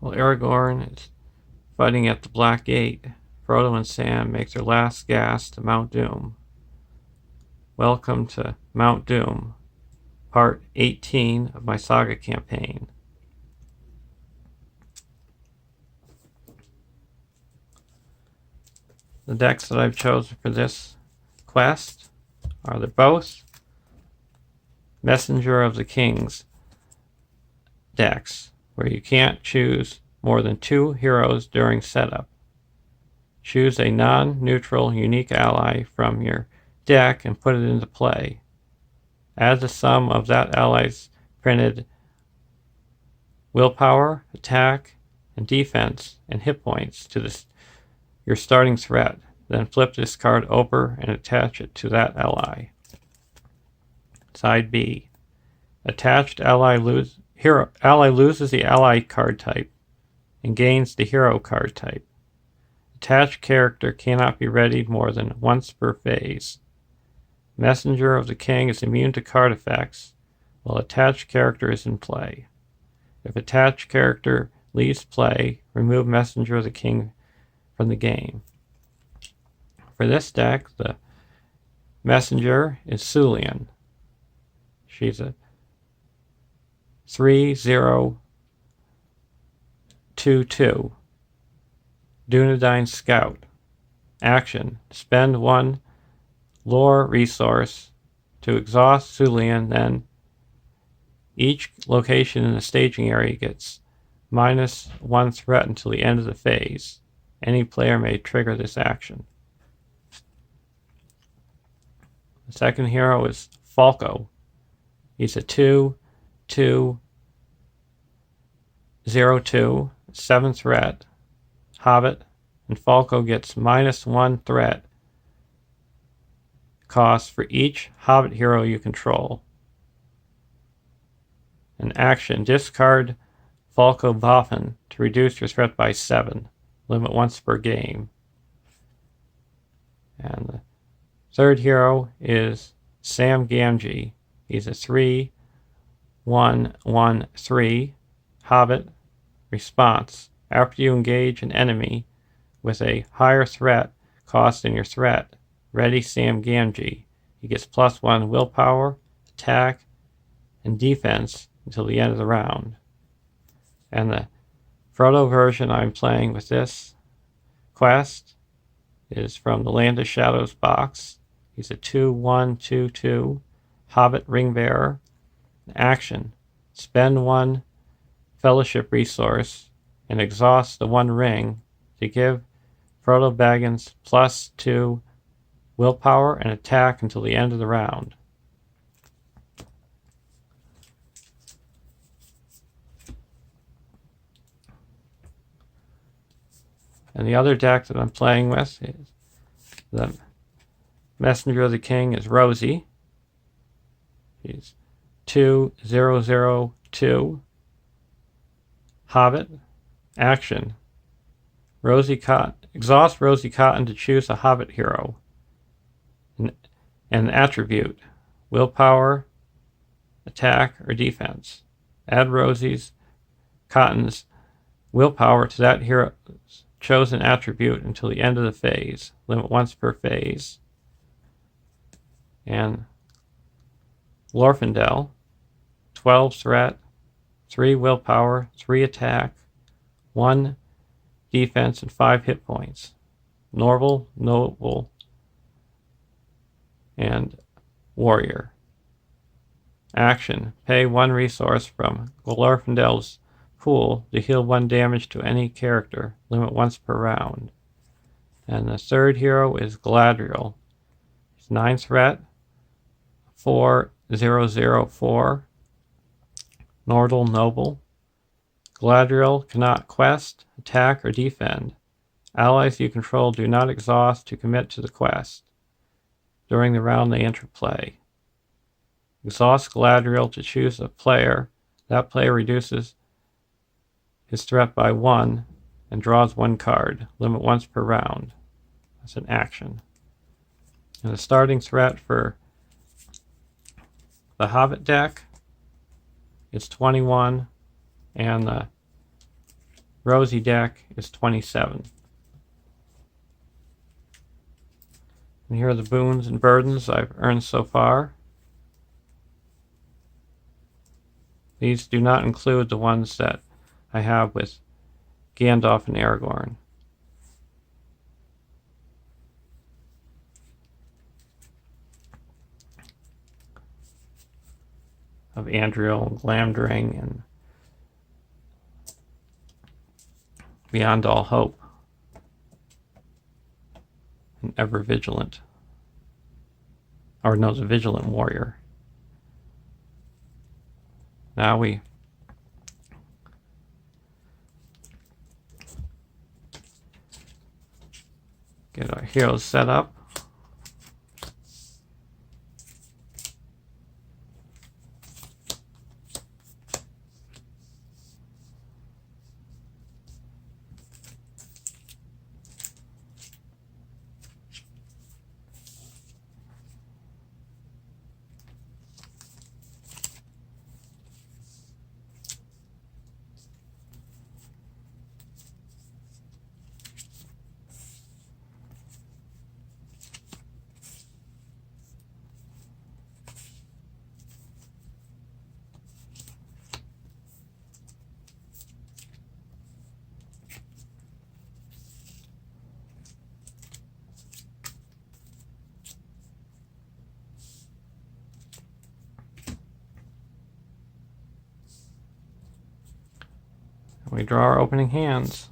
While Aragorn is fighting at the Black Gate, Frodo and Sam make their last gasp to Mount Doom. Welcome to Mount Doom, part 18 of my Saga campaign. The decks that I've chosen for this quest are both Messenger of the King's decks, where you can't choose more than 2 heroes during setup. Choose a non-neutral unique ally from your deck and put it into play. Add the sum of that ally's printed willpower, attack, and defense and hit points to your starting threat. Then flip this card over and attach it to that ally. Side B. Attached ally loses the ally card type and gains the hero card type. Attached character cannot be readied more than once per phase. Messenger of the King is immune to card effects while attached character is in play. If attached character leaves play, remove Messenger of the King from the game. For this deck, the Messenger is Sulian. She's a 3/0/2/2 Dunedain Scout. Action: spend 1 lore resource to exhaust Sulian, then each location in the staging area gets -1 threat until the end of the phase. Any player may trigger this action. The second hero is Falco. He's a 2/2/0/2 7 threat Hobbit, and Falco gets -1 threat cost for each Hobbit hero you control. An action: discard Falco Waffen to reduce your threat by 7. Limit once per game. And the third hero is Sam Gamgee. He's a 3/1/1/3 Hobbit. Response: after you engage an enemy with a higher threat cost than your threat, ready Sam Gamgee. He gets +1 willpower, attack, and defense until the end of the round. And the Frodo version I'm playing with this quest is from the Land of Shadows box. He's a 2/1/2/2 Hobbit Ringbearer. Action: spend 1 Fellowship resource and exhaust the 1 ring to give Frodo Baggins +2 willpower and attack until the end of the round. And the other deck that I'm playing with is the Messenger of the King is Rosie. She's 2/0/0/2 Hobbit. Action: exhaust Rosie Cotton to choose a Hobbit hero. An attribute: willpower, attack, or defense. Add Rosie Cotton's willpower to that hero's chosen attribute until the end of the phase. Limit once per phase. And Glorfindel, 12 threat, 3 willpower, 3 attack, 1 defense, and 5 hit points. Norval, Noble, and Warrior. Action: pay 1 resource from Glorfindel's pool to heal 1 damage to any character. Limit once per round. And the third hero is Galadriel. He's 9 threat, 4/0/0/4 Nordal Noble. Galadriel cannot quest, attack, or defend. Allies you control do not exhaust to commit to the quest during the round they enter play. Exhaust Galadriel to choose a player. That player reduces his threat by 1 and draws 1 card. Limit once per round. That's an action. And the starting threat for the Hobbit deck is 21, and the Rosy deck is 27. And here are the boons and burdens I've earned so far. These do not include the ones that I have with Gandalf and Aragorn. Of Andriel and Glamdring and Beyond All Hope and Ever Vigilant. Or no, the Vigilant Warrior. Now we get our heroes set up. We draw our opening hands.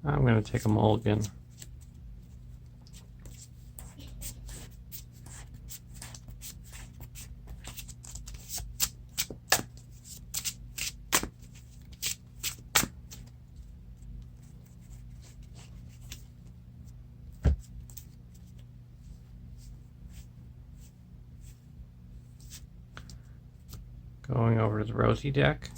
I'm going to take a mulligan. Going over to the Rosy deck.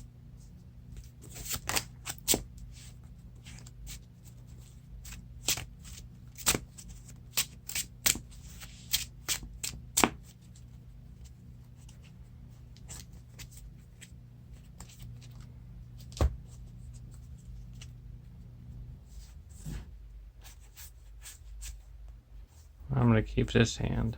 I'm going to keep this hand.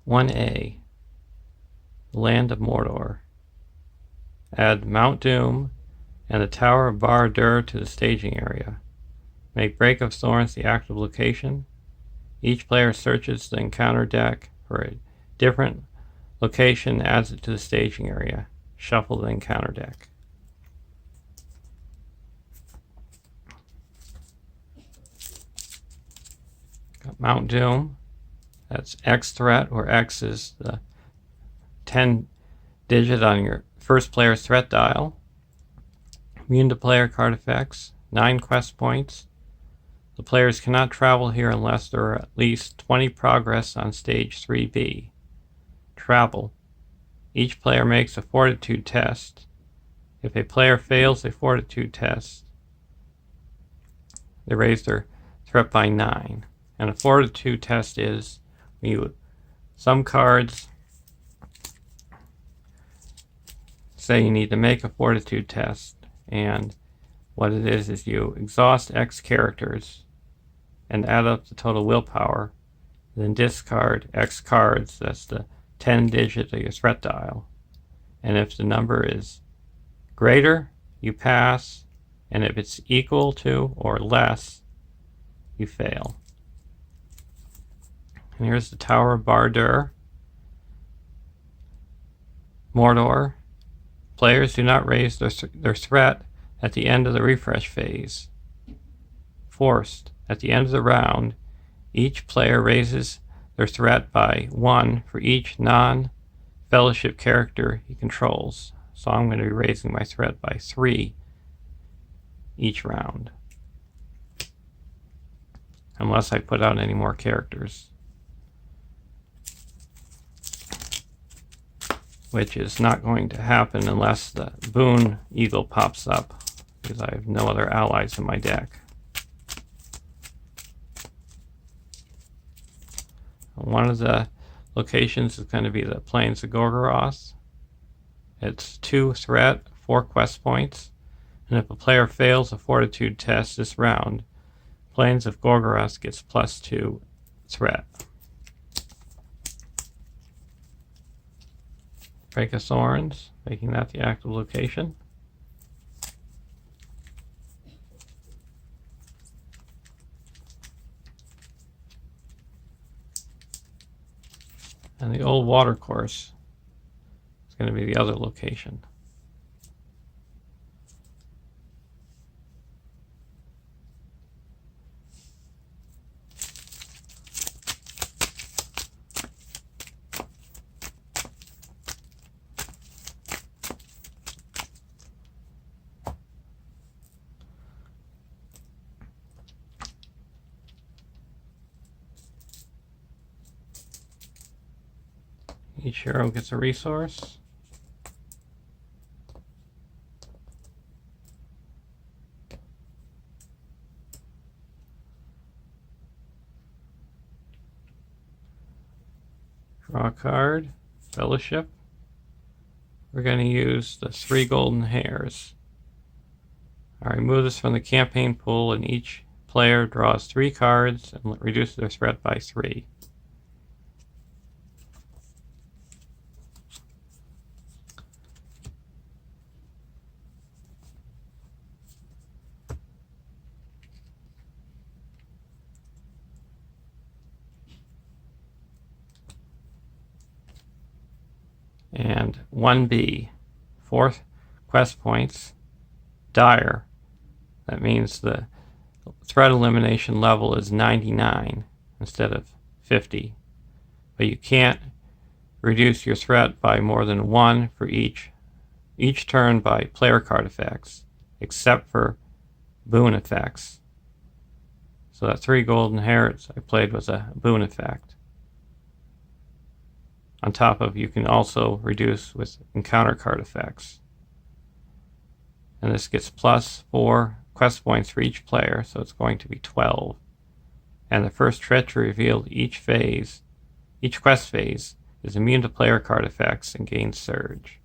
One A, Land of Mordor. Add Mount Doom and the Tower of Barad-dûr to the staging area. Make Break of Thorns the active location. Each player searches the encounter deck for a different location and adds it to the staging area. Shuffle the encounter deck. Got Mount Doom. That's X threat, where X is the 10 digit on your first player's threat dial. Immune to player card effects. 9 quest points. The players cannot travel here unless there are at least 20 progress on stage 3B. Travel. Each player makes a fortitude test. If a player fails a fortitude test, they raise their threat by 9. And a fortitude test is some cards say you need to make a fortitude test, and what it is you exhaust X characters and add up the total willpower, then discard X cards. That's the 10 digit of your threat dial, and if the number is greater, you pass, and if it's equal to or less, you fail. And here's the Tower of Barad-dûr. Mordor. Players do not raise their threat at the end of the refresh phase. Forced. At the end of the round, each player raises their threat by 1 for each non-fellowship character he controls. So I'm going to be raising my threat by 3 each round. Unless I put out any more characters. Which is not going to happen unless the Boon Eagle pops up, because I have no other allies in my deck. One of the locations is going to be the Plains of Gorgoroth. It's 2 threat, 4 quest points, and if a player fails a fortitude test this round, Plains of Gorgoroth gets +2 threat. Break of Thorns, making that the active location. And the Old Watercourse is going to be the other location. Each hero gets a resource. Draw a card. Fellowship. We're going to use the 3 golden hairs. I remove this from the campaign pool, and each player draws 3 cards and reduces their threat by 3. And 1B, 4 quest points, dire. That means the threat elimination level is 99 instead of 50. But you can't reduce your threat by more than 1 for each turn by player card effects, except for boon effects. So that 3 golden hairs I played was a boon effect. On top of, you can also reduce with encounter card effects. And this gets +4 quest points for each player, so it's going to be 12. And the first treachery revealed each quest phase, is immune to player card effects and gains surge.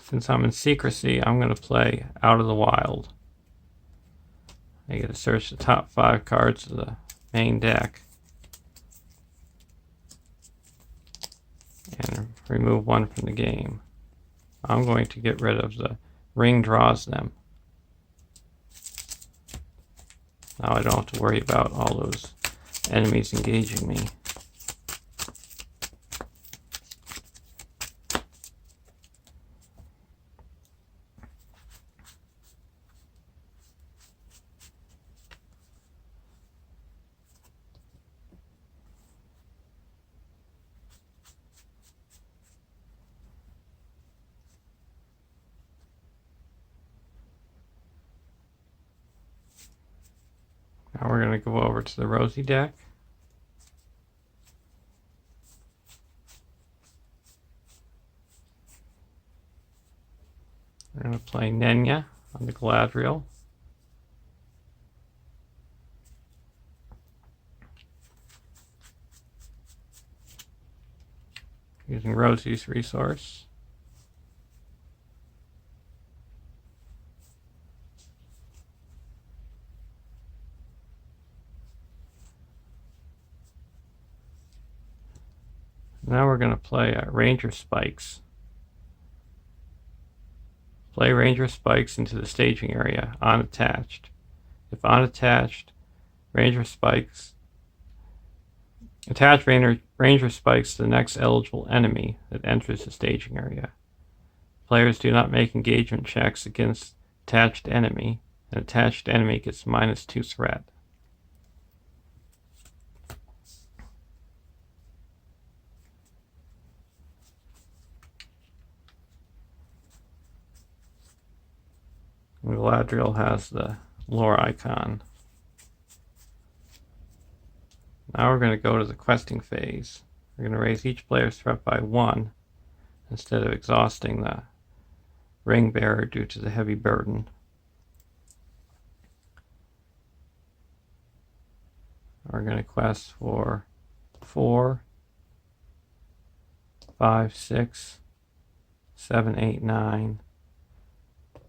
Since I'm in secrecy, I'm going to play Out of the Wild. I get to search the top 5 cards of the main deck and remove 1 from the game. I'm going to get rid of the ring draws them. Now I don't have to worry about all those enemies engaging me. Now we're going to go over to the Rosy deck. We're going to play Nenya on the Galadriel. Using Rosy's resource. Now we're going to play Ranger Spikes. Play Ranger Spikes into the staging area, unattached. If unattached, Ranger Spikes Attach ranger spikes to the next eligible enemy that enters the staging area. Players do not make engagement checks against attached enemy. An attached enemy gets -2 threat. Galadriel has the lore icon. Now we're going to go to the questing phase. We're going to raise each player's threat by 1 instead of exhausting the ring bearer due to the heavy burden. We're going to quest for 4, 5, 6, 7, 8, 9,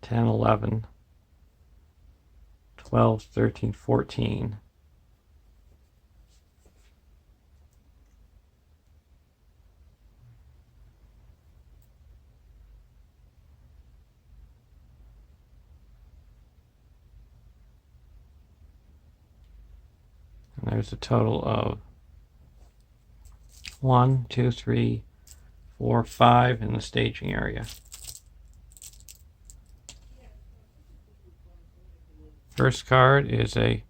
10, 11, 12, 13, 14. And there's a total of 1, 2, 3, 4, 5 in the staging area. First card is a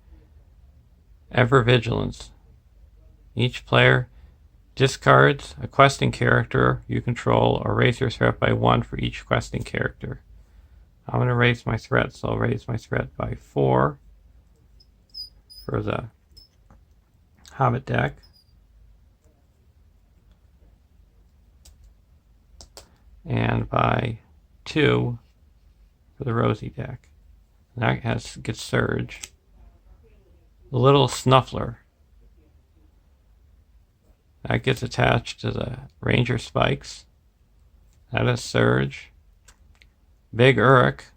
Ever Vigilance. Each player discards a questing character you control or raise your threat by 1 for each questing character. I'm going to raise my threat, so I'll raise my threat by 4 for the Hobbit deck. And by 2 for the Rosie deck. And that gets Surge. The Little Snuffler. That gets attached to the Ranger Spikes. That is Surge. Big Uruk.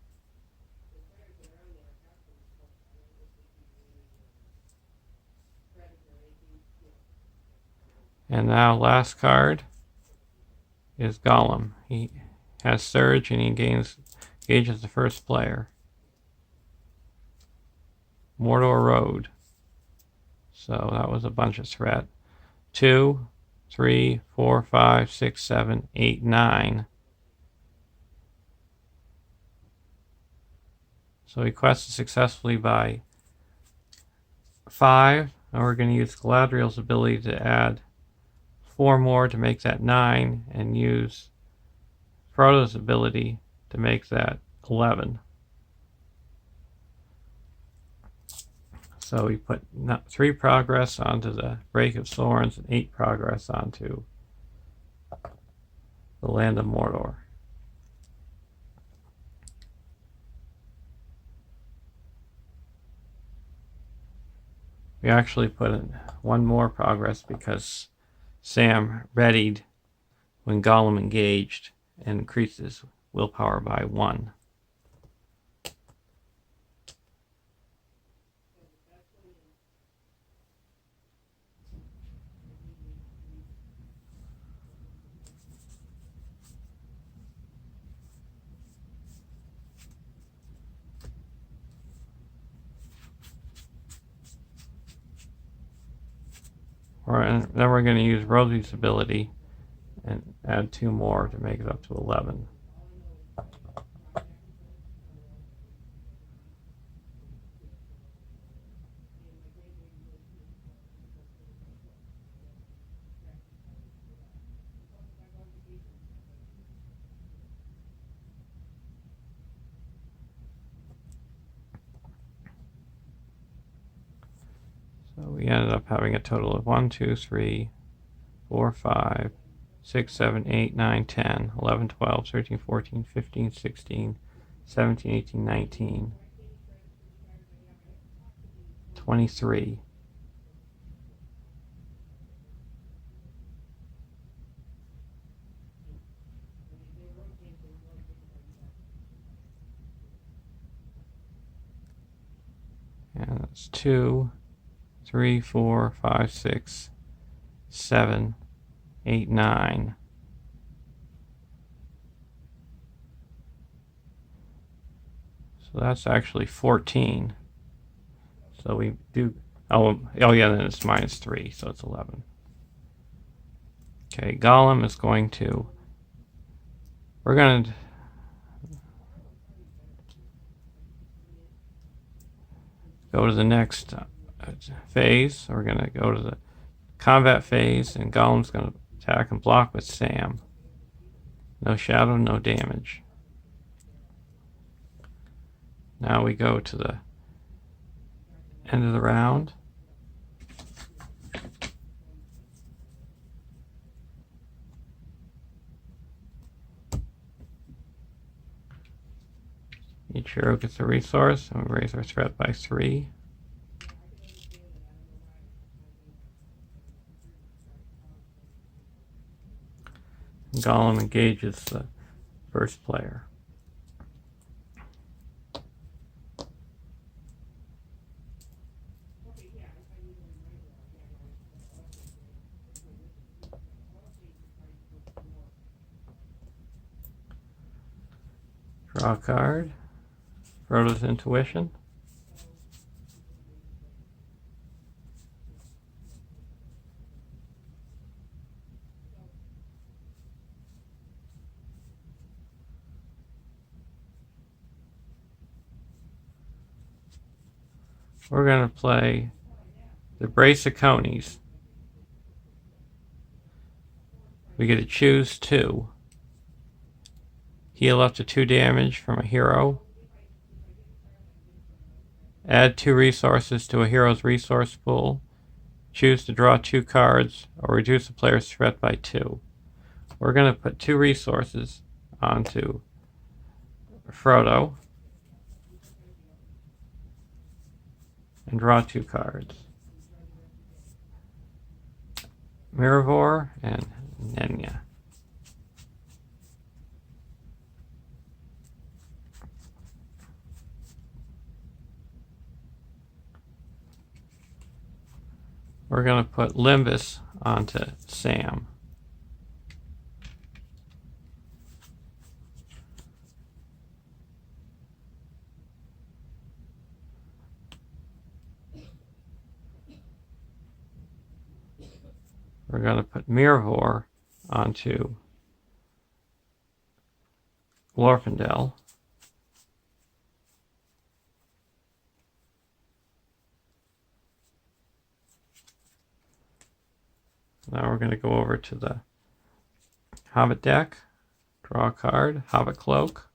And now last card is Gollum. He has Surge and he engages the first player. Mordor Road. So that was a bunch of threat. 2, 3, 4, 5, 6, 7, 8, 9. So he quested successfully by 5. And we're going to use Galadriel's ability to add 4 more to make that 9, and use Frodo's ability to make that 11. So we put 3 progress onto the Break of Thorns and 8 progress onto the Land of Mordor. We actually put in 1 more progress because Sam readied when Gollum engaged and increased his willpower by 1. And then we're going to use Rosie's ability and add 2 more to make it up to 11. So we ended up having a total of 1, 2, 3, 4, 5, 6, 7, 8, 9, 10, 11, 12, 13, 14, 15, 16, 17, 18, 19, 23. And that's 2, 3, 4, 5, 6, 7, 8, 9. So that's actually 14. So we do, oh yeah, then it's -3, so it's 11. Okay, Golem is going to... We're going to... go to the next phase. We're going to go to the combat phase, and Golem's going to attack and block with Sam. No shadow, no damage. Now we go to the end of the round. Each hero gets a resource, and we raise our threat by 3. Golem engages the first player. Draw a card. Frodo's Intuition. We're going to play the Brace of Conies. We get to choose 2. Heal up to 2 damage from a hero. Add 2 resources to a hero's resource pool. Choose to draw 2 cards or reduce a player's threat by 2. We're going to put 2 resources onto Frodo and draw 2 cards. Mirivor and Nenya. We're going to put Limbus onto Sam. We're going to put Mirivor onto Glorfindel. Now we're going to go over to the Hobbit deck, draw a card, Hobbit Cloak.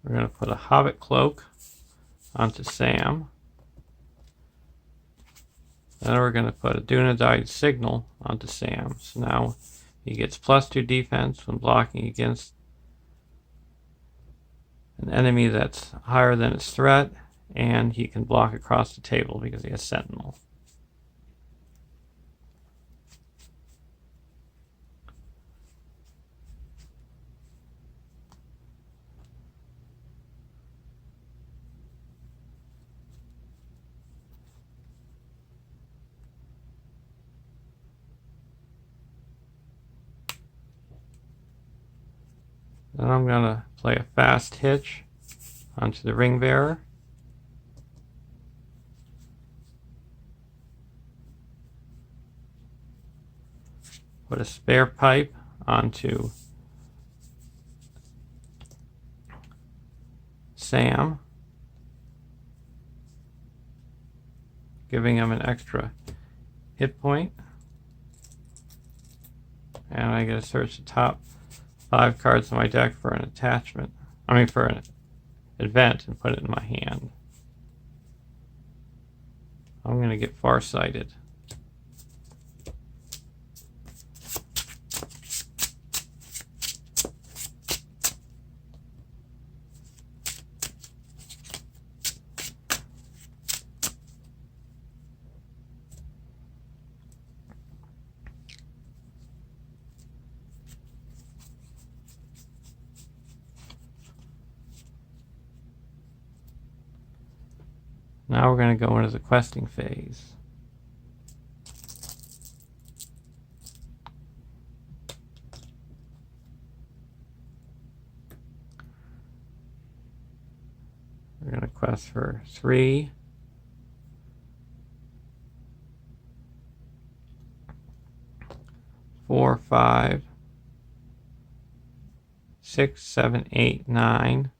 We're going to put a Hobbit Cloak onto Sam. Then we're going to put a Dunedain Signal onto Sam. So now he gets +2 defense when blocking against an enemy that's higher than its threat, and he can block across the table because he has Sentinel. Then I'm going to play a Fast Hitch onto the Ring Bearer. Put a Spare Pipe onto Sam, giving him an extra hit point. And I get to search the top 5 cards in my deck for an attachment. For an event, and put it in my hand. I'm going to get Farsighted. Now we're going to go into the questing phase. Quest for 3. Four, 5, 6, 7, 8, 9,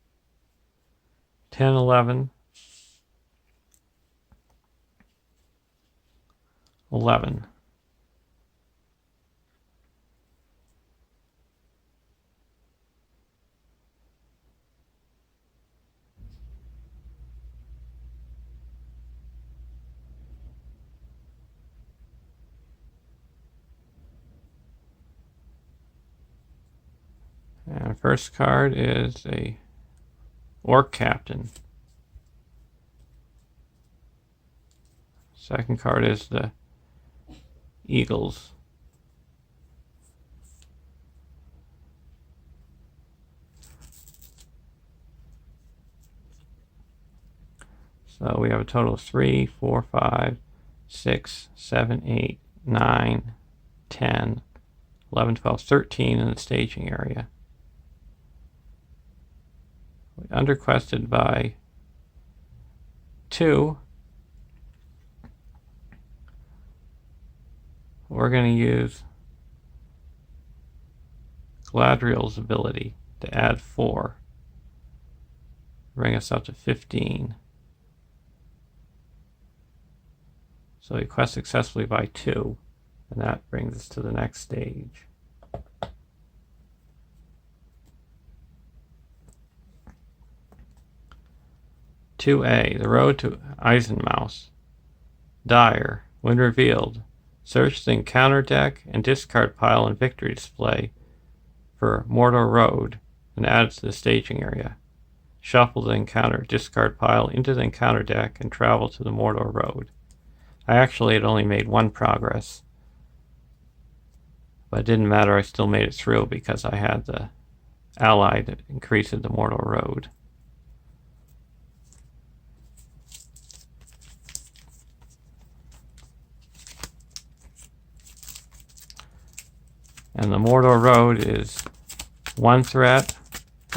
10, 11, 11. And first card is a Orc Captain. Second card is the Eagles. So we have a total of 3, 4, 5, 6, 7, 8, 9, 10, 11, 12, 13 in the staging area. We underquested by 2. We're going to use Galadriel's ability to add 4. Bring us up to 15. So we quest successfully by 2, and that brings us to the next stage. "2A, The Road to Eisenmouse." Dire, when revealed, search the encounter deck and discard pile and victory display for Mordor Road and add it to the staging area. Shuffle the encounter discard pile into the encounter deck and travel to the Mordor Road. I actually had only made 1 progress, but it didn't matter, I still made it through because I had the ally that increases the Mordor Road. And the Mordor Road is 1 threat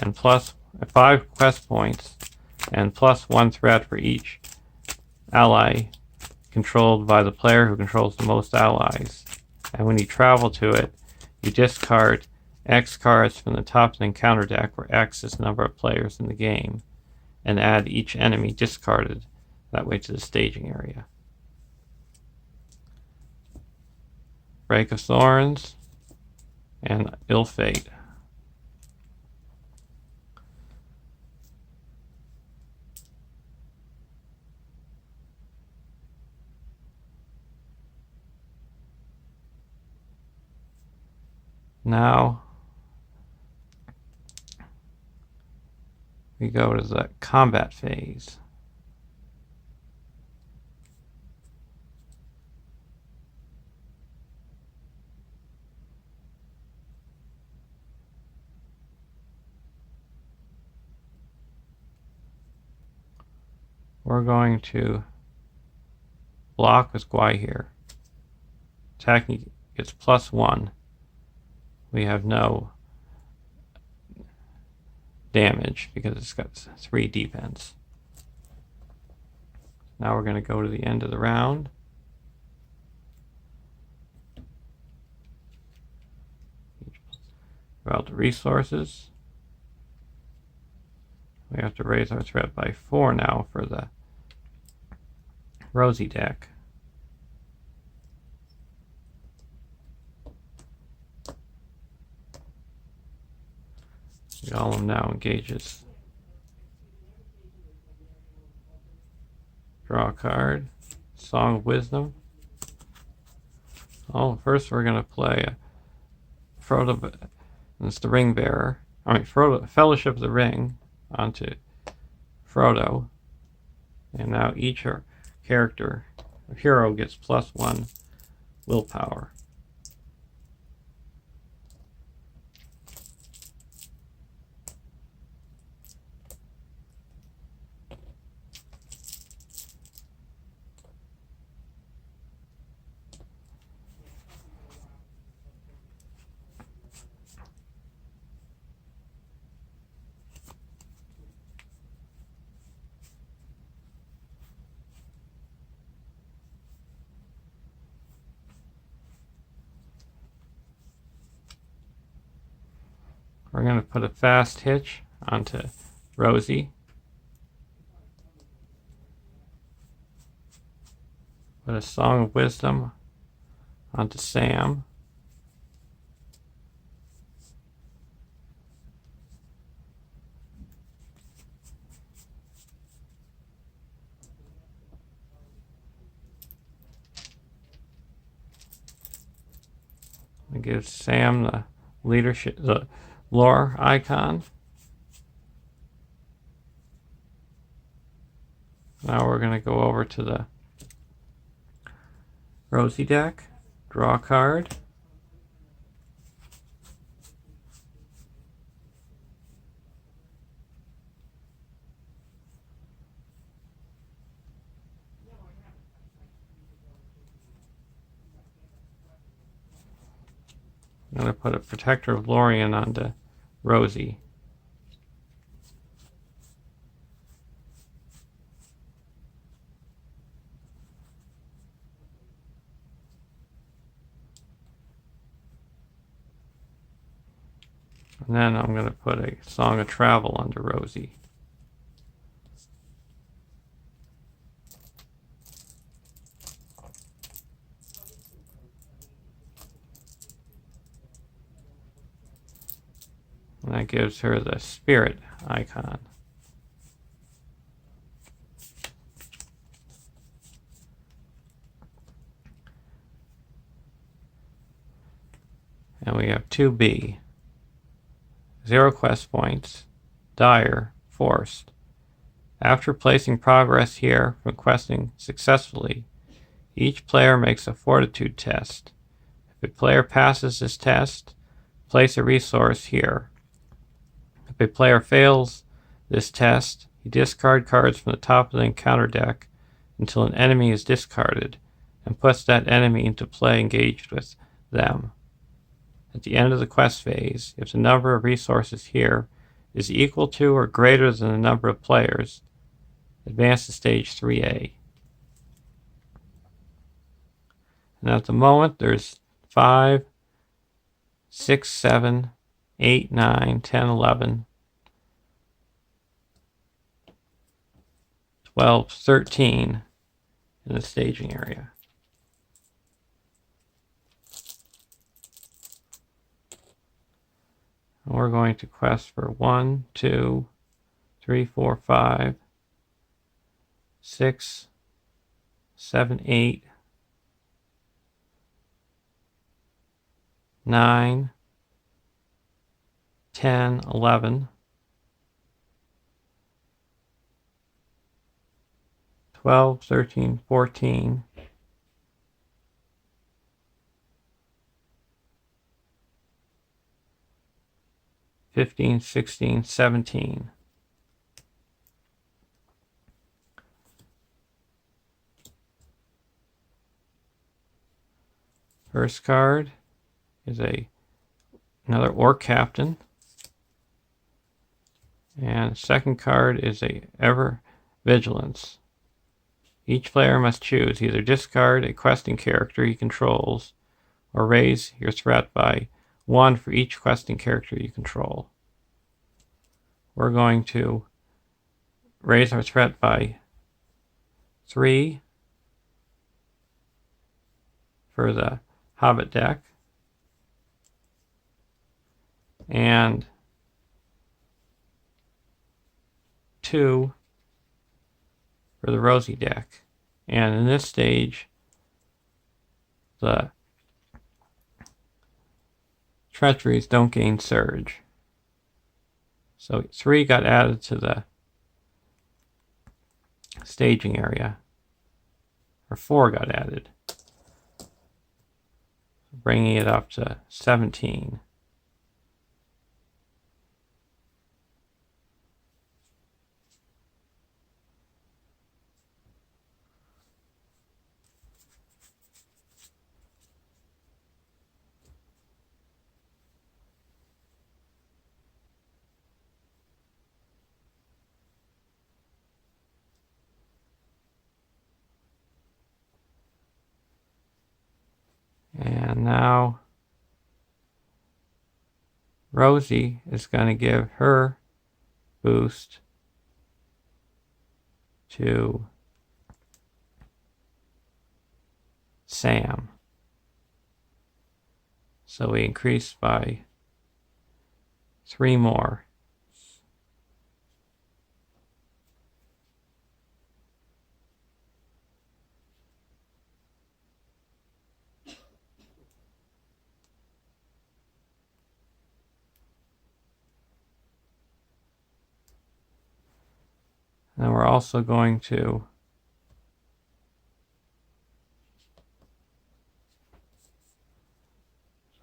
and plus 5 quest points and plus 1 threat for each ally controlled by the player who controls the most allies. And when you travel to it, you discard X cards from the top of the encounter deck, where X is the number of players in the game, and add each enemy discarded that way to the staging area. Break of Thorns and Ill Fate. Now we go to the combat phase. We're going to block with Gwaihir. Attacking gets +1. We have no damage because it's got 3 defense. Now we're going to go to the end of the round. Draw out the resources. We have to raise our threat by 4 now for the Rosie deck. Golem now engages. Draw a card. Song of Wisdom. Oh, first we're going to play a Frodo. It's the Ring Bearer. Frodo, Fellowship of the Ring onto Frodo. And now each character or hero gets +1 willpower. We're going to put a fast hitch onto Rosie. Put a Song of Wisdom onto Sam. It gives Sam the leadership, the lore icon. Now we're going to go over to the Rosie deck, draw a card. I'm going to put a Protector of Lorien onto Rosie. And then I'm going to put a Song of Travel onto Rosie. And that gives her the Spirit icon. And we have 2B. 0 quest points. Dire, forced. After placing progress here from questing successfully, each player makes a fortitude test. If a player passes this test, place a resource here. If a player fails this test, you discard cards from the top of the encounter deck until an enemy is discarded, and puts that enemy into play engaged with them. At the end of the quest phase, if the number of resources here is equal to or greater than the number of players, advance to stage 3A. And at the moment, there's 5, 6, 7, 8, 9, 10, 11, 12, 13 in the staging area. And we're going to quest for 1, 2, 3, 4, 5, 6, 7, 8, 9, 10, 11, 12, 13, 14, 15, 16, 17. First card is another Orc Captain. And second card is a Ever Vigilance. Each player must choose either discard a questing character he controls or raise your threat by 1 for each questing character you control. We're going to raise our threat by 3 for the Hobbit deck, and 2 for the Rosie deck. And in this stage, the treacheries don't gain surge. So 3 got added to the staging area, or 4 got added, bringing it up to 17. And now Rosie is going to give her boost to Sam. So we increase by 3 more. And we're also going to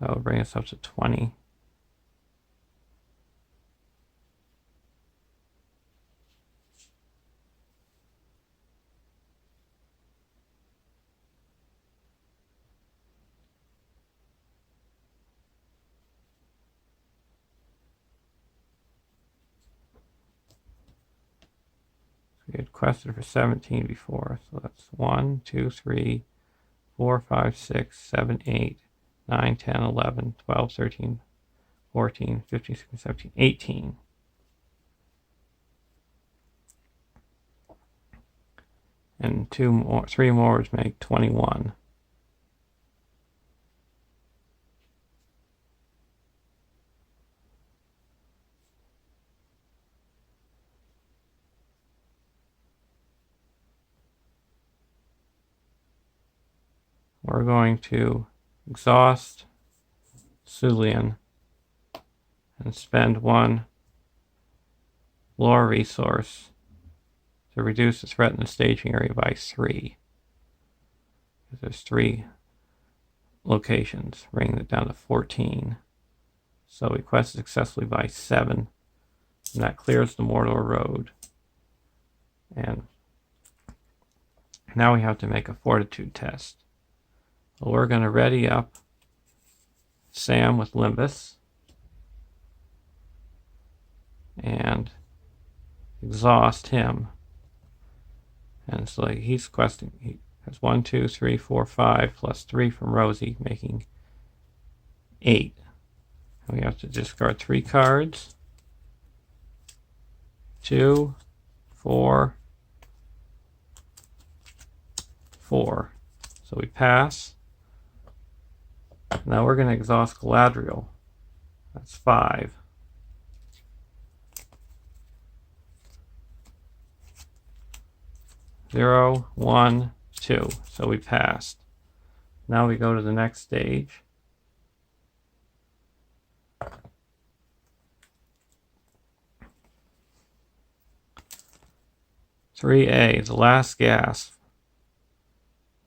that will bring us up to 20. We had quested for 17 before, so that's 1, 2, 3, 4, 5, 6, 7, 8, 9, 10, 11, 12, 13, 14, 15, 16, 17, 18. And 3 more would make 21. We're going to exhaust Sulian and spend 1 lore resource to reduce the threat in the staging area by 3. There's 3 locations, bringing it down to 14. So we quest successfully by 7, and that clears the Mordor Road. And now we have to make a fortitude test. Well, we're going to ready up Sam with Limbus and exhaust him. And so he's questing. He has 1, 2, 3, 4, 5 plus 3 from Rosie, making 8. And we have to discard 3 cards. 2, 4, 4. So we pass. Now we're going to exhaust Galadriel. That's 5. Zero, 1, 2. So we passed. Now we go to the next stage. "3A, the last gasp.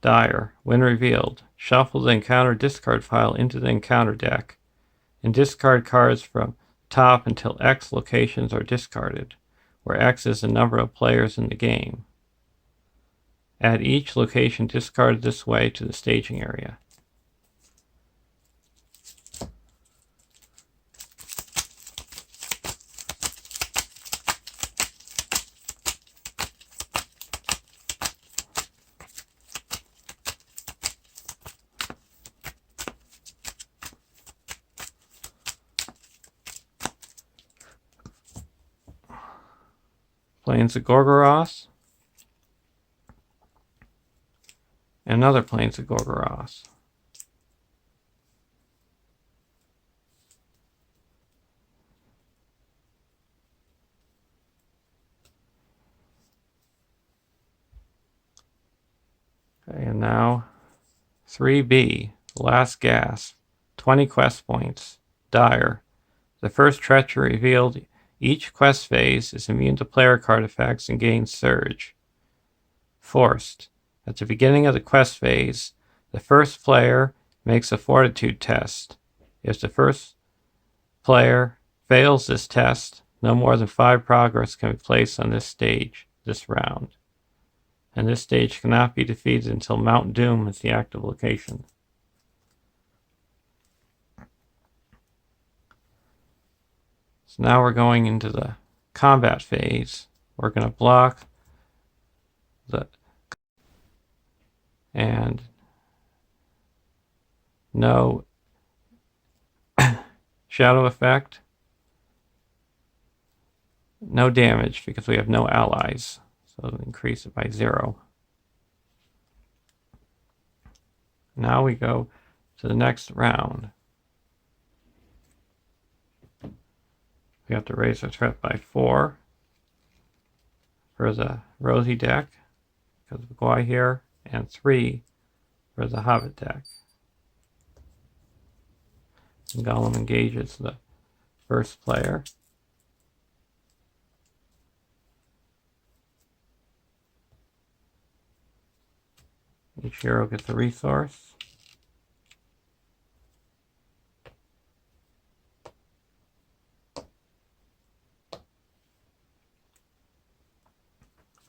Dire, when revealed, shuffle the encounter discard file into the encounter deck and discard cards from top until X locations are discarded, where X is the number of players in the game. Add each location discarded this way to the staging area." Plains of Gorgoroth. Another Plains of Gorgoroth. Okay, and now 3B, the last gasp. 20 quest points. Dire. The first treachery revealed each quest phase is immune to player card effects and gains surge. Forced. At the beginning of the quest phase, the first player makes a fortitude test. If the first player fails this test, no more than 5 progress can be placed on this stage this round. And this stage cannot be defeated until Mount Doom is the active location. So now we're going into the combat phase. We're going to block the and no shadow effect. no damage because we have no allies. So it'll increase it by 0. Now we go to the next round. We have to raise our threat by 4 for the Rosie deck because of Guai here, and 3 for the Hobbit deck. And Gollum engages the first player. Each hero gets a resource.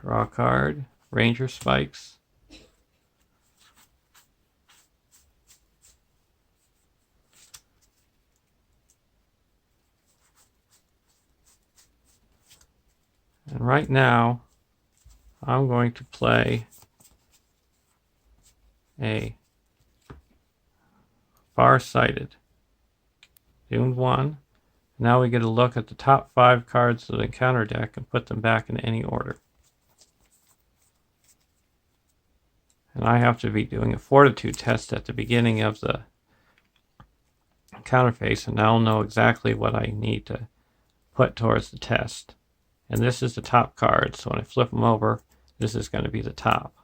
Draw a card. Ranger spikes. And right now, I'm going to play a Far-Sighted. Doomed 1. Now we get a look at the top 5 cards of the encounter deck and put them back in any order. And I have to be doing a fortitude test at the beginning of the encounter phase, and I'll know exactly what I need to put towards the test. And this is the top card, so when I flip them over, this is going to be the top.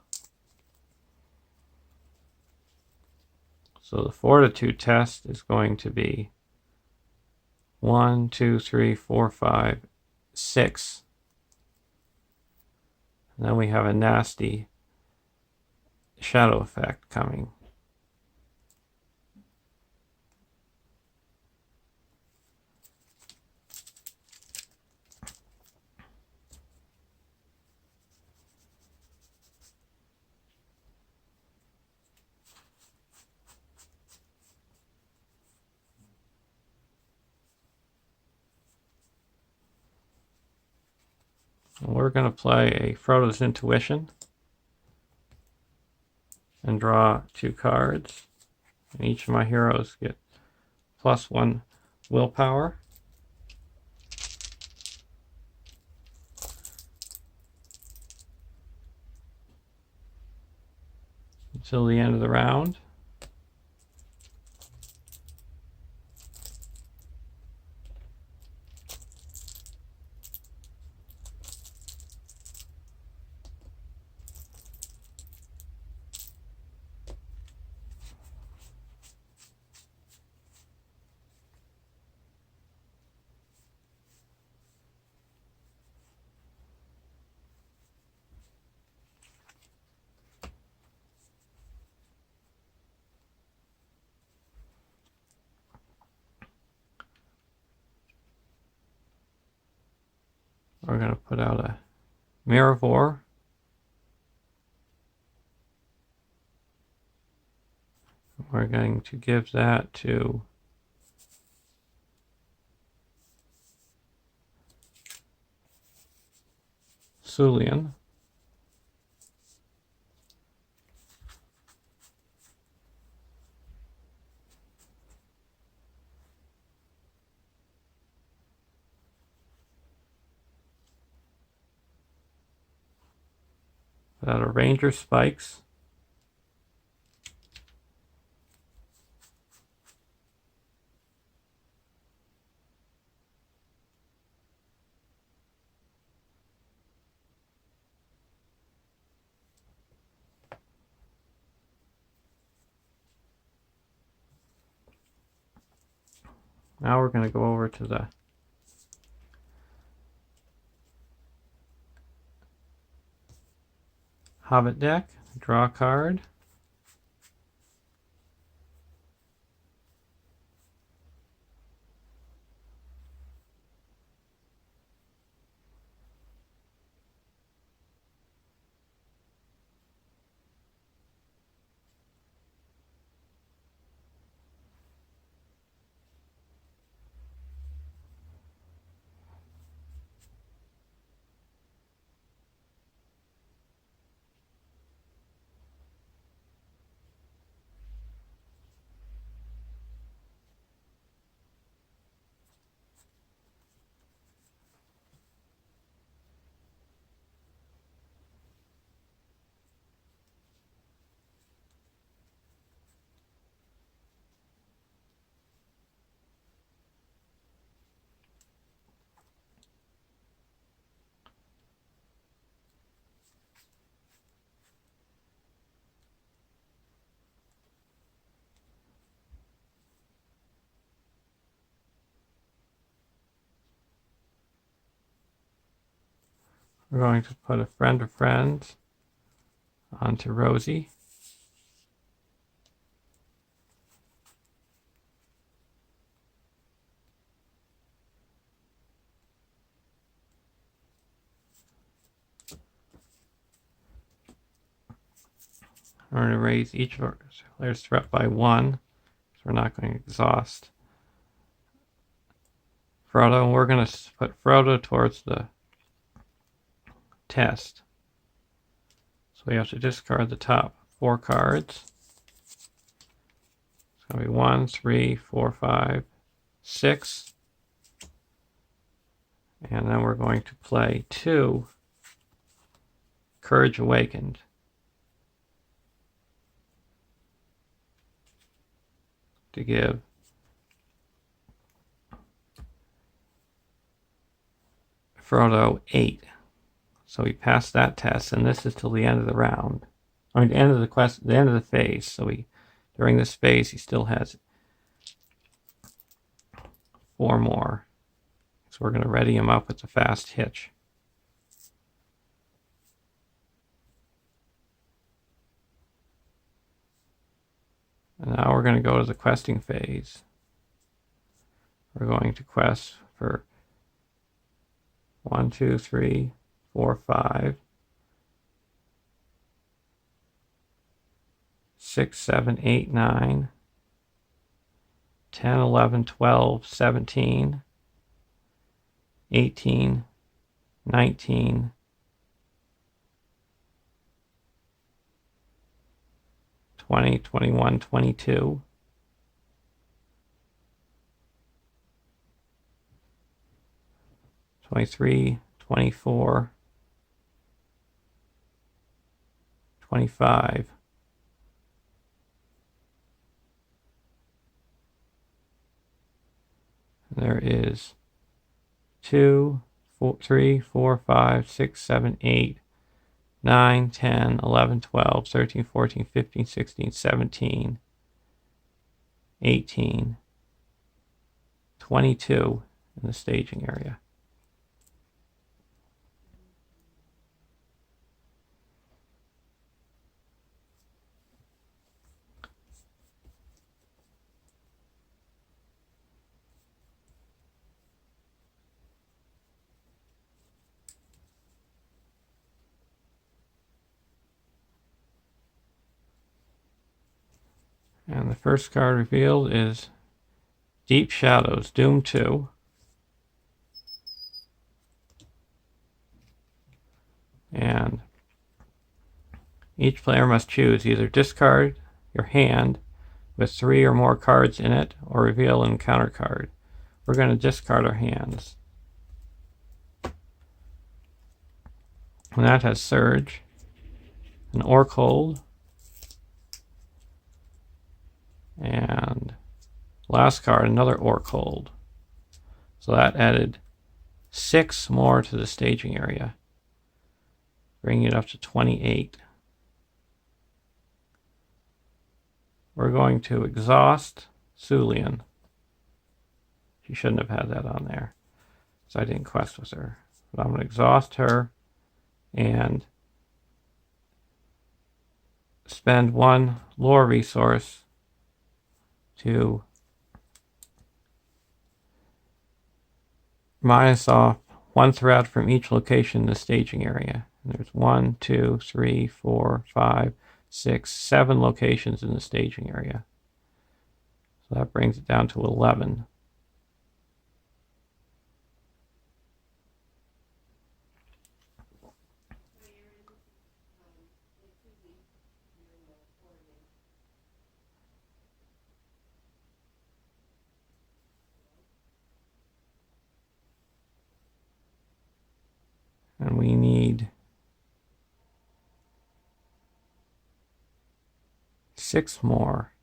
So the fortitude test is going to be 1, 2, 3, 4, 5, 6. And then we have a nasty shadow effect coming. And we're going to play a Frodo's Intuition and draw 2 cards. And each of my heroes get +1 willpower. Until the end of the round. We're going to put out a Mirror. We're going to give that to Sulian. Put out a Ranger spikes. Now we're going to go over to the Hobbit deck, draw a card. We're going to put a friend of friends onto Rosie. We're going to raise each of our players' threat by 1, so we're not going to exhaust Frodo, and we're going to put Frodo towards the test. So we have to discard the top 4 cards. It's going to be 1, 3, 4, 5, 6. And then we're going to play 2 Courage Awakened. To give Frodo 8. So we passed that test, and this is till the end of the round. I mean, the end of the quest, the end of the phase. So during this phase, he still has 4 more. So we're going to ready him up with the fast hitch. And now we're going to go to the questing phase. We're going to quest for 1, 2, 3, 4, 5, 6, 7, 8, 9, 10, 11, 12, 17, 18, 19, 20, 21, 22, 23, 24, 25, there is 2, 4, 3, 4, 5, 6, 7, 8, 9, 10, 11, 12, 13, 14, 15, 16, 17, 18, 22 in the staging area. And the first card revealed is Deep Shadows, Doom 2. And each player must choose either discard your hand with 3 or more cards in it or reveal an encounter card. We're going to discard our hands. And that has Surge, an Orc Hold, and last card, another Orc Hold. So that added 6 more to the staging area, bringing it up to 28. We're going to exhaust Sulian. She shouldn't have had that on there, so I didn't quest with her. But I'm going to exhaust her and spend 1 lore resource to minus off 1 threat from each location in the staging area. And there's 1, 2, 3, 4, 5, 6, 7 locations in the staging area. So that brings it down to 11. And we need 6 more.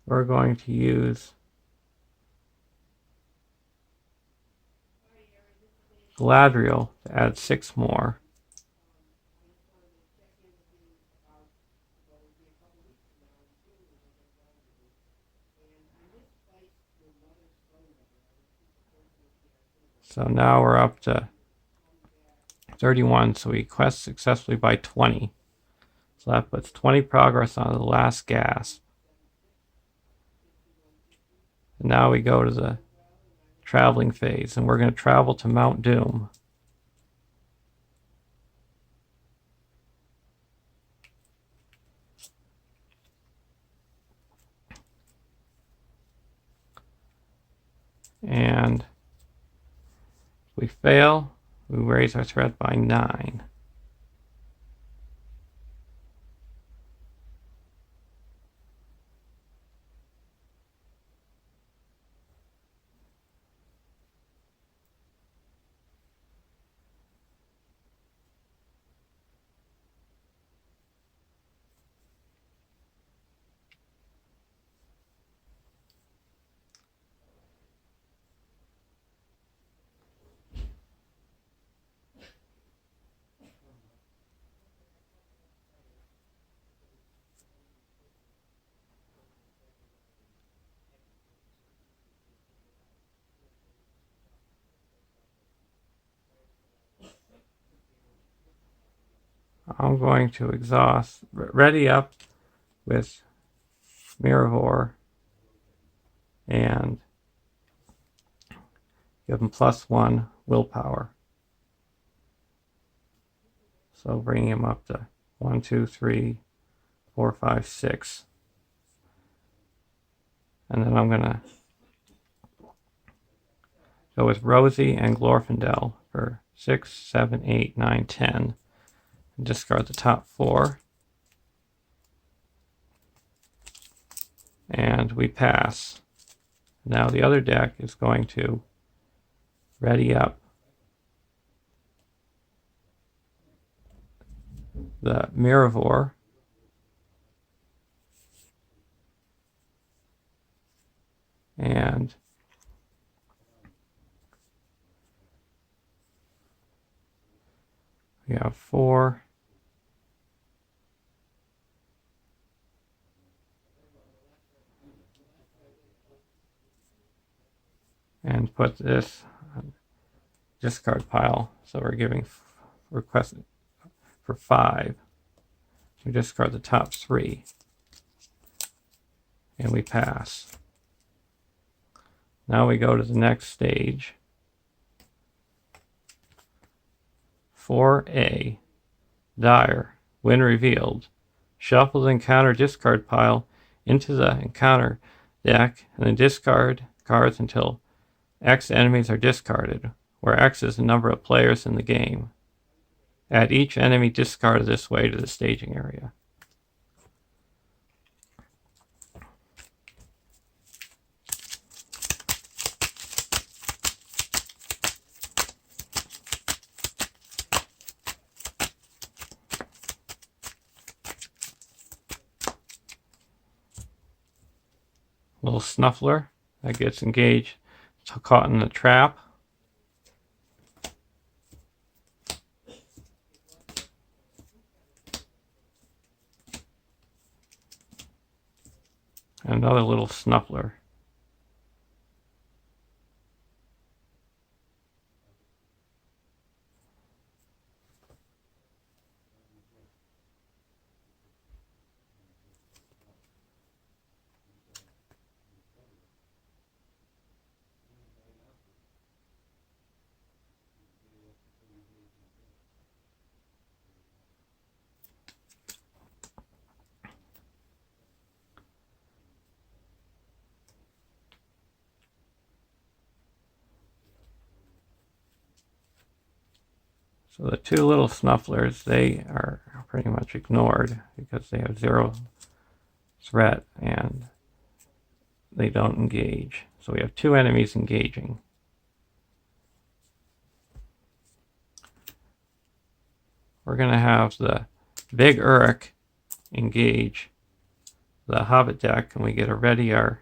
We're going to use Galadriel to add 6 more. So now we're up to 31, so we quest successfully by 20. So that puts 20 progress on the last gasp. And now we go to the traveling phase, and we're going to travel to Mount Doom. And if we fail, we raise our threat by 9. I'm going to exhaust, ready up with Mirror and give him +1 willpower. So bringing him up to 1, 2, 3, 4, 5, 6. And then I'm going to go with Rosie and Glorfindel for 6, 7, 8, 9, 10. And discard the top 4. And we pass. Now the other deck is going to ready up the Mirror and we have 4. And put this on discard pile. So we're giving request for 5. We discard the top 3. And we pass. Now we go to the next stage. 4A. Dire. When revealed, shuffle the encounter discard pile into the encounter deck and then discard cards until X enemies are discarded, where X is the number of players in the game. Add each enemy discarded this way to the staging area. Little Snuffler that gets engaged, caught in the trap. Another little Snuffler. So the 2 little Snufflers, they are pretty much ignored because they have 0 threat and they don't engage. So we have 2 enemies engaging. We're going to have the Big Uruk engage the Hobbit deck, and we get a ready our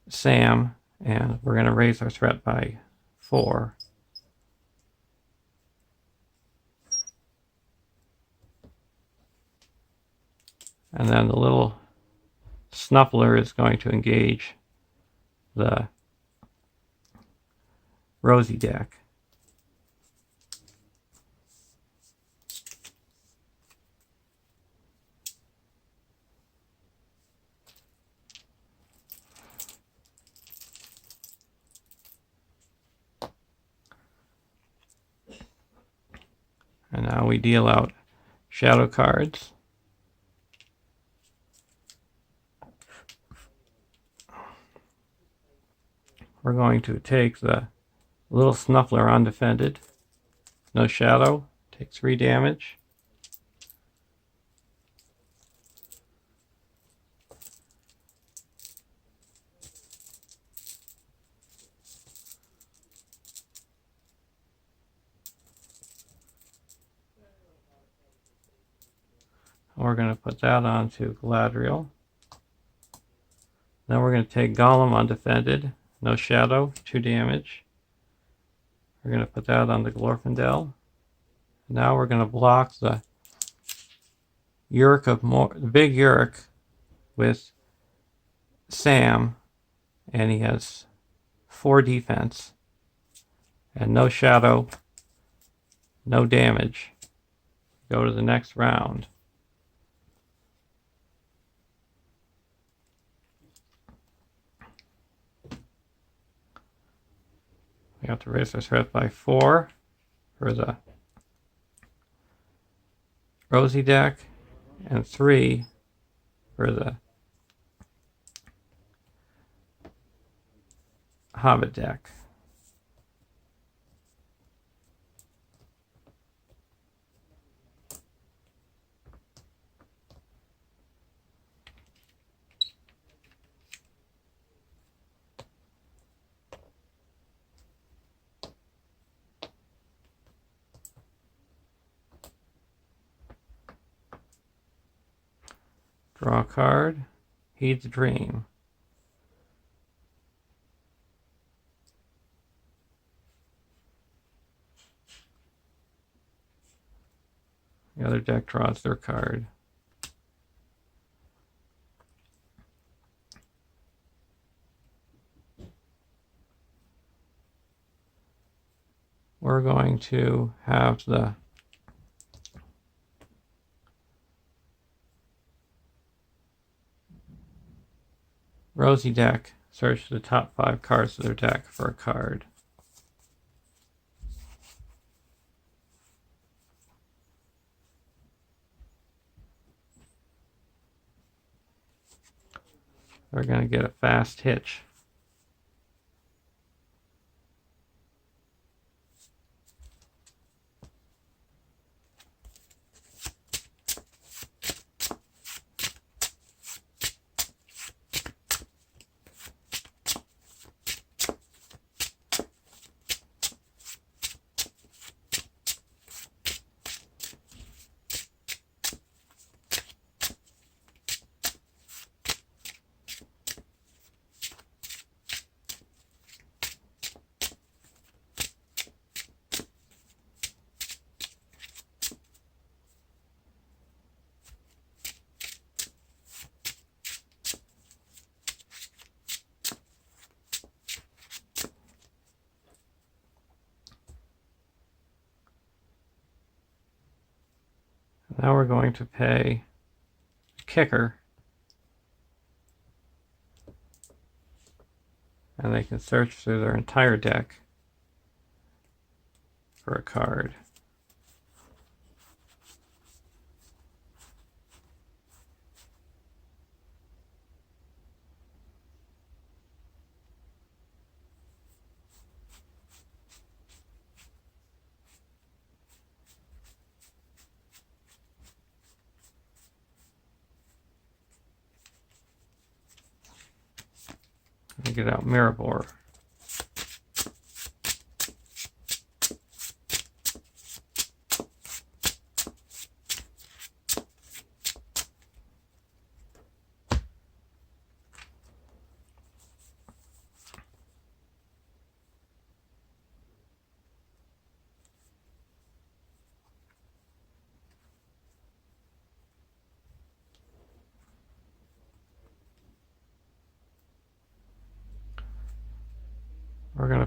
Sam, and we're going to raise our threat by 4. And then the little Snuffler is going to engage the Rosy deck. And now we deal out shadow cards. We're going to take the little Snuffler undefended. No shadow. Take 3 damage. We're going to put that onto Galadriel. Then we're going to take Golem undefended. No shadow. 2 damage. We're going to put that on the Glorfindel. Now we're going to block the the big Yurk with Sam, and he has 4 defense and no shadow, no damage. Go to the next round. We have to raise our threat by 4 for the Rosy deck and 3 for the Hobbit deck. Draw a card. Heed the Dream. The other deck draws their card. We're going to have the Rosy deck search the top 5 cards of their deck for a card. They're going to get a fast hitch. Now we're going to pay kicker, and they can search through their entire deck for a card. And get out Mirabor.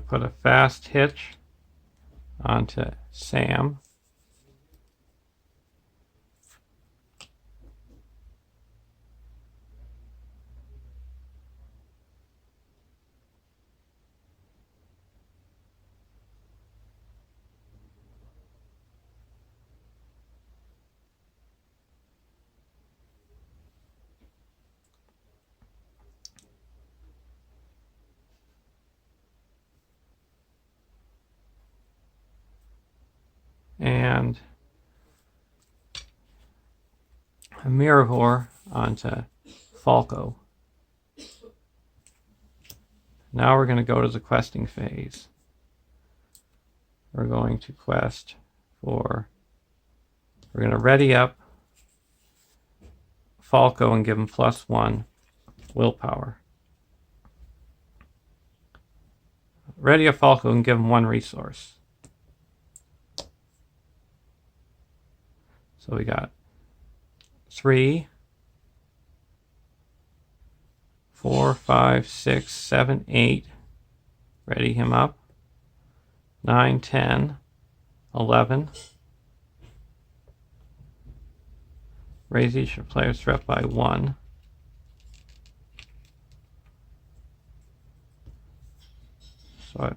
put a fast hitch onto Sam. And a Mirror onto Falco. Now we're going to go to the questing phase. We're going to quest for, we're going to ready up Falco and give him +1 willpower. Ready up Falco and give him 1 resource. So we got 3, 4, 5, 6, 7, 8. Ready him up. 9, 10, 11. Raise each player's threat by 1. So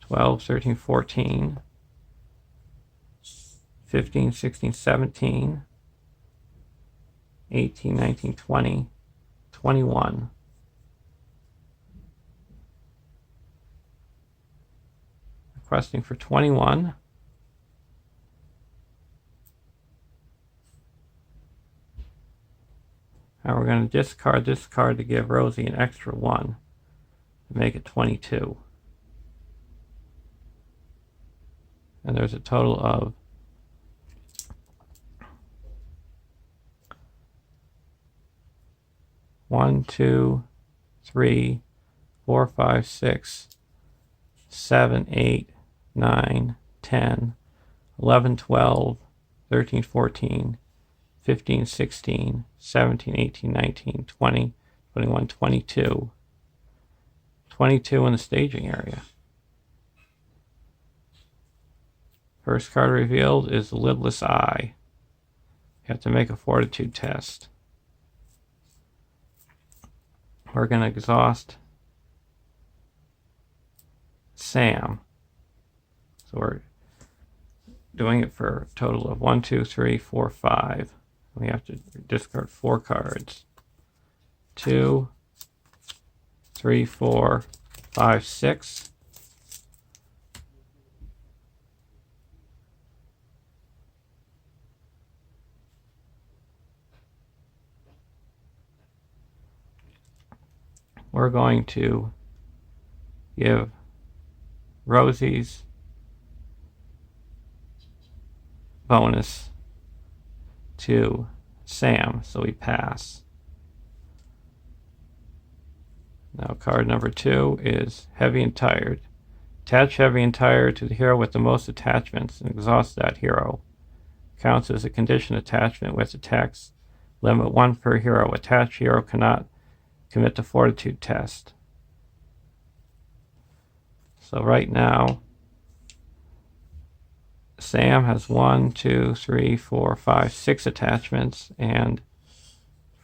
12, 13, 14, 15, 16, 17, 18, 19, 20, 21. Requesting for 21. Now we're going to discard this card to give Rosie an extra 1 to make it 22. And there's a total of 1, 2, 3, 4, 5, 6, 7, 8, 9, 10, 11, 12, 13, 14, 15, 16, 17, 18, 19, 20, 21, 22. 22 in the staging area. First card revealed is the Lidless Eye. You have to make a fortitude test. We're going to exhaust Sam. So we're doing it for a total of 1, 2, 3, 4, 5. We have to discard 4 cards. 2, 3, 4, 5, 6. We're going to give Rosie's bonus to Sam, so we pass. Now card number 2 is Heavy and Tired. Attach Heavy and Tired to the hero with the most attachments and exhaust that hero. Counts as a condition attachment with the text. Limit 1 per hero. Attached hero cannot commit to fortitude test. So right now, Sam has 1, 2, 3, 4, 5, 6 attachments, and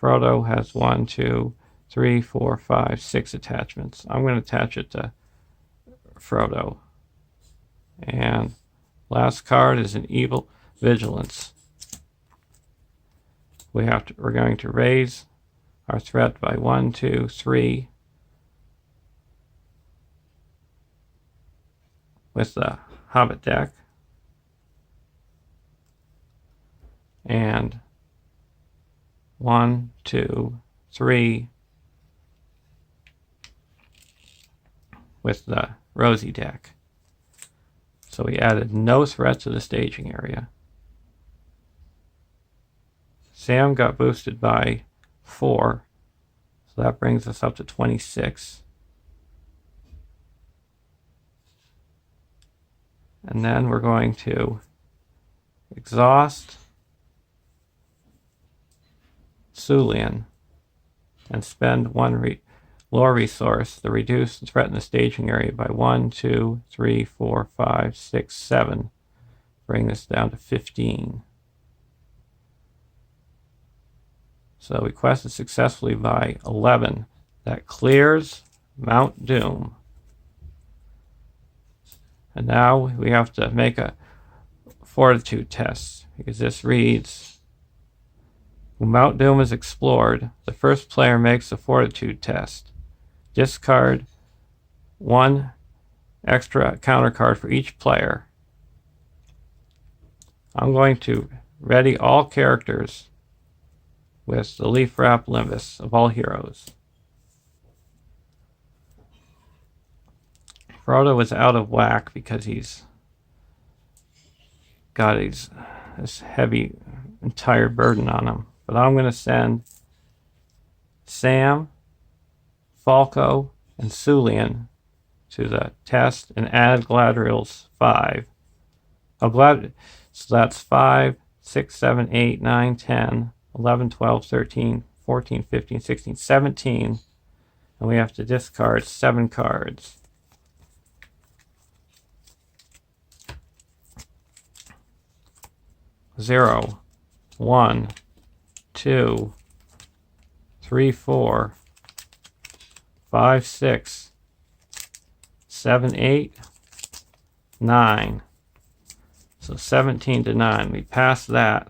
Frodo has 1, 2, 3, 4, 5, 6 attachments. I'm going to attach it to Frodo. And last card is an Evil Vigilance. We're going to raise our threat by 1, 2, 3 with the Hobbit deck, and 1, 2, 3 with the Rosie deck. So we added no threat to the staging area. Sam got boosted by 4, so that brings us up to 26. And then we're going to exhaust Sulian and spend one lore resource to reduce the threat in the staging area by 1, 2, 3, 4, 5, 6, 7. Bring this down to 15. So we quested successfully by 11. That clears Mount Doom. And now we have to make a fortitude test, because this reads, when Mount Doom is explored, the first player makes a fortitude test. Discard one extra counter card for each player. I'm going to ready all characters with the Leaf Wrap Limbus of all heroes. Frodo is out of whack because he's got this heavy and tired burden on him. But I'm going to send Sam, Falco, and Sulian to the test and add Galadriel's 5. So that's 5, 6, 7, 8, 9, 10, 11, 12, 13, 14, 15, 16, 17. And we have to discard 7 cards. Zero, 1, 2, 3, 4, 5, 6, 7, 8, 9. So 17 to 9. We passed that.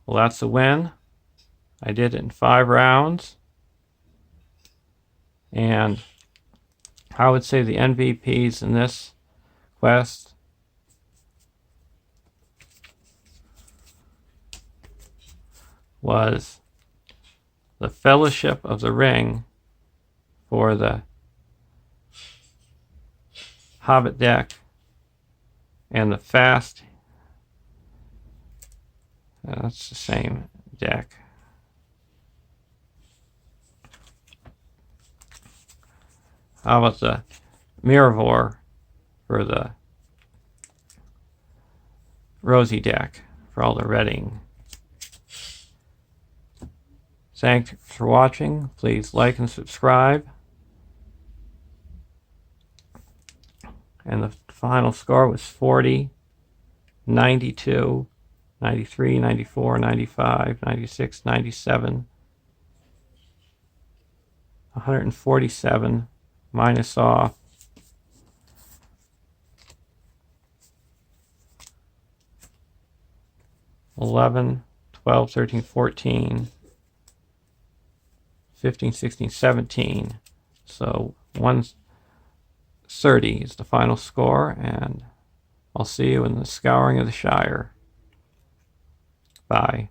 Well, that's a win. I did it in 5 rounds. And I would say the MVPs in this quest was the Fellowship of the Ring for the Hobbit deck and the Fast. That's the same deck. How about the Mirror for the Rosie deck for all the redding? Thanks for watching. Please like and subscribe. And the final score was 40, 92, 93, 94, 95, 96, 97, 147, minus off. $11, $12, $13, $14, $15, $16, $17. So 130 is the final score, and I'll see you in the Scouring of the Shire. Bye.